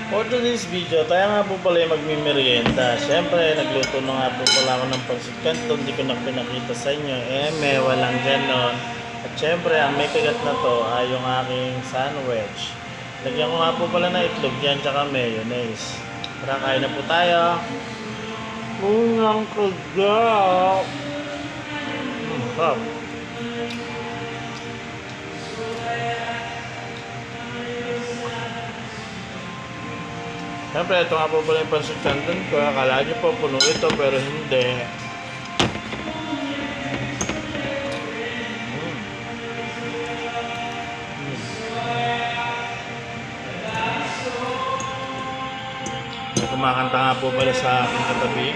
For today's video, tayo nga po pala yung magmimerienda. Siyempre, nagluto na nga po pala ako ng pansit canton. Hindi ko na pinakita sa inyo. Walang ganon. At siyempre, ang may kagat na to ay yung aking sandwich. Lagyan ko nga po pala na itlog yan, tsaka mayonnaise. Tara, kain na po tayo. Unang kagat. Sarap. Siyempre, ito nga po pala yung pansit canton ko. Akala nyo po puno ito, pero hindi. Kumakanta nga po pala sa aking katabi.